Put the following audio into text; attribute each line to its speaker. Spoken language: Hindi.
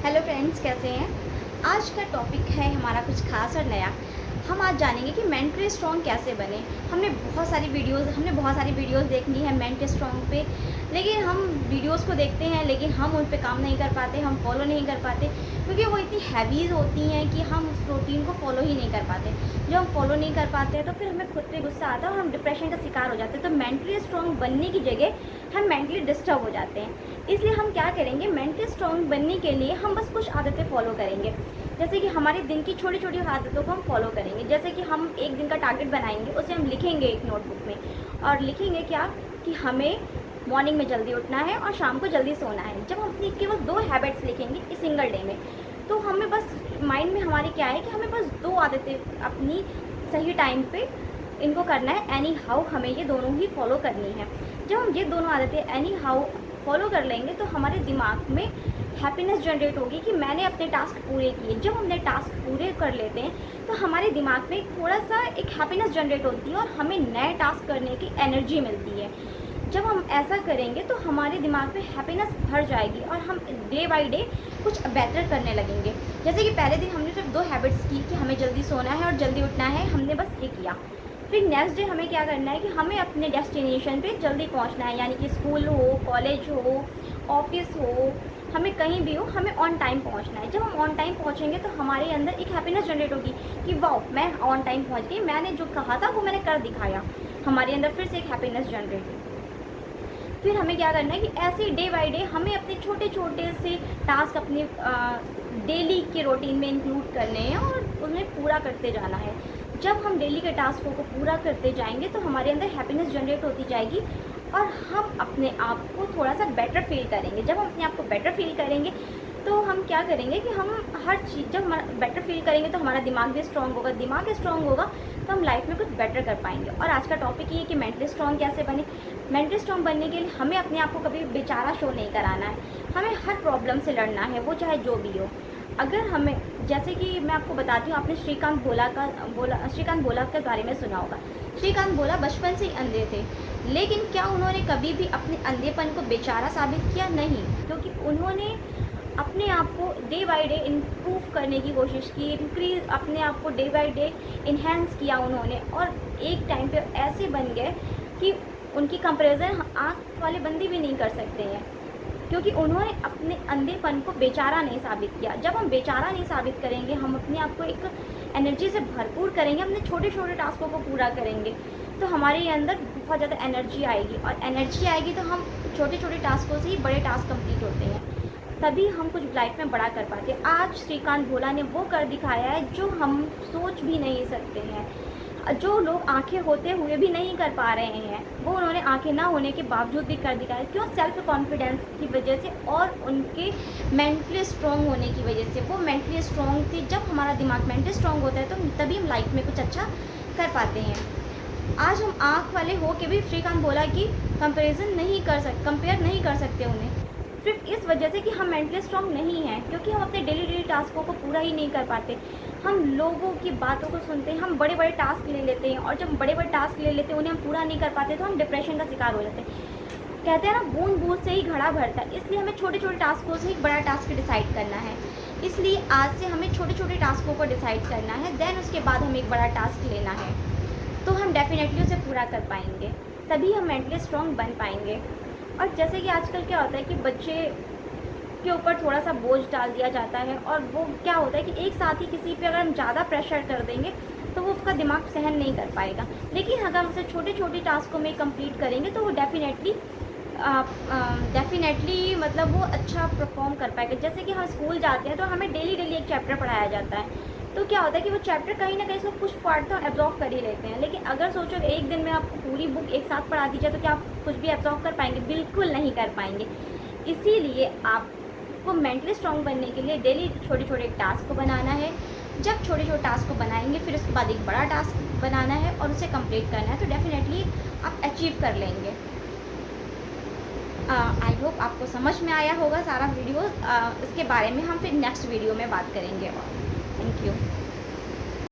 Speaker 1: हेलो फ्रेंड्स, कैसे हैं। आज का टॉपिक है हमारा कुछ खास और नया। हम आज जानेंगे कि मेंटली स्ट्रॉन्ग कैसे बने। हमने बहुत सारी वीडियोस देखनी है मेंटली स्ट्रॉन्ग पे, लेकिन हम वीडियोस को देखते हैं लेकिन हम उन पे काम नहीं कर पाते, हम फॉलो नहीं कर पाते, क्योंकि वो इतनी हैवीज होती हैं कि हम उस रूटीन को फॉलो ही नहीं कर पाते। जब हम फॉलो नहीं कर पाते हैं तो फिर हमें खुद पे गुस्सा आता है और हम डिप्रेशन का शिकार हो जाते हैं। तो मेंटली स्ट्रॉन्ग बनने की जगह हम मेंटली डिस्टर्ब हो जाते हैं। इसलिए हम क्या करेंगे, मेंटली स्ट्रॉन्ग बनने के लिए हम बस कुछ आदतें फॉलो करेंगे। जैसे कि हमारे दिन की छोटी छोटी आदतों को हम फॉलो करेंगे। जैसे कि हम एक दिन का टारगेट बनाएंगे, उसे हम लिखेंगे एक नोटबुक में, और लिखेंगे क्या कि हमें मॉर्निंग में जल्दी उठना है और शाम को जल्दी सोना है। जब हम अपनी केवल 2 हैबिट्स लिखेंगे इस सिंगल डे में, तो हमें बस माइंड में हमारे क्या है कि हमें बस 2 आदतें अपनी सही टाइम पे इनको करना है। एनी हाउ हमें ये दोनों ही फॉलो करनी है। जब हम ये दोनों आदतें एनी हाउ फॉलो कर लेंगे तो हमारे दिमाग में हैप्पीनेस जनरेट होगी कि मैंने अपने टास्क पूरे किए। जब हमने टास्क पूरे कर लेते हैं तो हमारे दिमाग में थोड़ा सा एक हैप्पीनेस जनरेट होती है और हमें नए टास्क करने की एनर्जी मिलती है। जब हम ऐसा करेंगे तो हमारे दिमाग में हैप्पीनेस भर जाएगी और हम डे बाय डे कुछ बेहतर करने लगेंगे। जैसे कि पहले दिन हमने सिर्फ 2 हैबिट्स की कि हमें जल्दी सोना है और जल्दी उठना है, हमने बस ये किया। फिर नेक्स्ट डे हमें क्या करना है कि हमें अपने डेस्टिनेशन पे जल्दी पहुंचना है, यानी कि स्कूल हो, कॉलेज हो, ऑफिस हो, हमें कहीं भी हो, हमें ऑन टाइम पहुंचना है। जब हम ऑन टाइम पहुंचेंगे तो हमारे अंदर एक हैप्पीनेस जनरेट होगी कि वाओ, मैं ऑन टाइम पहुंच गई, मैंने जो कहा था वो मैंने कर दिखाया। हमारे अंदर फिर से एक हैप्पीनेस जनरेट होगी। फिर हमें क्या करना है कि ऐसे डे बाय डे हमें अपने छोटे छोटे से टास्क अपने डेली के रूटीन में इंक्लूड करने हैं और उन्हें पूरा करते जाना है। जब हम डेली के टास्कों को पूरा करते जाएंगे तो हमारे अंदर हैप्पीनेस जनरेट होती जाएगी और हम अपने आप को थोड़ा सा बेटर फील करेंगे। जब हम अपने आप को बेटर फील करेंगे तो हम क्या करेंगे कि हम हर चीज़, जब हमारा बेटर फील करेंगे तो हमारा दिमाग भी स्ट्रांग होगा। दिमाग स्ट्रांग होगा तो हम लाइफ में कुछ बेटर कर पाएंगे। और आज का टॉपिक ये है कि मेंटली स्ट्रांग कैसे बने। मेंटली स्ट्रांग बनने के लिए हमें अपने आप को कभी बेचारा शो नहीं कराना है। हमें हर प्रॉब्लम से लड़ना है, वो चाहे जो भी हो। अगर हमें, जैसे कि मैं आपको बताती हूँ, आपने श्रीकांत बोला के बारे में सुना होगा। श्रीकांत बोला बचपन से ही अंधे थे, लेकिन क्या उन्होंने कभी भी अपने अंधेपन को बेचारा साबित किया? नहीं, क्योंकि उन्होंने अपने आप को डे बाय डे इम्प्रूव करने की कोशिश की, इंक्रीज अपने आप को डे बाय डे इन्हेंस किया उन्होंने, और एक टाइम पे ऐसे बन गए कि उनकी कंपैरिजन आँख वाले बंदे भी नहीं कर सकते हैं, क्योंकि उन्होंने अपने अंधेपन को बेचारा नहीं साबित किया। जब हम बेचारा नहीं साबित करेंगे, हम अपने आप को एक एनर्जी से भरपूर करेंगे, अपने छोटे छोटे टास्कों को पूरा करेंगे, तो हमारे अंदर बहुत ज़्यादा एनर्जी आएगी, और एनर्जी आएगी तो हम छोटे छोटे टास्कों से ही बड़े टास्क कंप्लीट होते हैं, तभी हम कुछ लाइफ में बड़ा कर पाते हैं। आज श्रीकांत भोला ने वो कर दिखाया है जो हम सोच भी नहीं सकते हैं। जो लोग आंखें होते हुए भी नहीं कर पा रहे हैं, वो उन्होंने आंखें ना होने के बावजूद भी कर दिखाया। क्यों? सेल्फ कॉन्फिडेंस की वजह से और उनके मेंटली स्ट्रॉन्ग होने की वजह से। वो मेंटली स्ट्रॉन्ग थी। जब हमारा दिमाग मेंटली स्ट्रॉन्ग होता है तो तभी हम लाइफ में कुछ अच्छा कर पाते हैं। आज हम आँख वाले हो के भी श्रीकांत बोला कि कंपेयर नहीं कर सकते उन्हें, सिर्फ इस वजह से कि हम मेंटली स्ट्रॉन्ग नहीं हैं, क्योंकि हम अपने डेली टास्कों को पूरा ही नहीं कर पाते। हम लोगों की बातों को सुनते हैं, हम बड़े बड़े टास्क ले लेते हैं, और जब बड़े बड़े टास्क ले लेते हैं उन्हें हम पूरा नहीं कर पाते तो हम डिप्रेशन का शिकार हो जाते हैं। कहते हैं ना, बूंद बूंद से ही घड़ा भरता है। इसलिए हमें छोटे छोटे टास्कों से एक बड़ा टास्क डिसाइड करना है। इसलिए आज से हमें छोटे छोटे टास्कों को डिसाइड करना है, देन उसके बाद हमें एक बड़ा टास्क लेना है, तो हम डेफिनेटली उसे पूरा कर पाएंगे, तभी हम मेंटली स्ट्रॉन्ग बन पाएंगे। और जैसे कि आजकल क्या होता है कि बच्चे के ऊपर थोड़ा सा बोझ डाल दिया जाता है, और वो क्या होता है कि एक साथ ही किसी पे अगर हम ज़्यादा प्रेशर कर देंगे तो वो उसका दिमाग सहन नहीं कर पाएगा। लेकिन अगर हम उसे छोटे छोटे टास्कों में कंप्लीट करेंगे तो वो डेफिनेटली मतलब वो अच्छा परफॉर्म कर पाएगा। जैसे कि हम स्कूल जाते हैं तो हमें डेली डेली एक चैप्टर पढ़ाया जाता है, तो क्या होता है कि वो चैप्टर कहीं ना कहीं से कुछ पार्ट तो एब्जॉर्व कर ही लेते हैं। लेकिन अगर सोचो एक दिन में आपको पूरी बुक एक साथ पढ़ा दी जाए तो क्या आप कुछ भी एब्जॉर्व कर पाएंगे? बिल्कुल नहीं कर पाएंगे। इसीलिए आपको मेंटली स्ट्रॉन्ग बनने के लिए डेली छोटे छोटे टास्क को बनाना है। जब छोटे छोटे टास्क को बनाएंगे फिर उसके बाद एक बड़ा टास्क बनाना है और उसे कंप्लीट करना है, तो डेफिनेटली आप अचीव कर लेंगे। आई होप आपको समझ में आया होगा सारा वीडियो। इसके बारे में हम फिर नेक्स्ट वीडियो में बात करेंगे। और थैंक यू।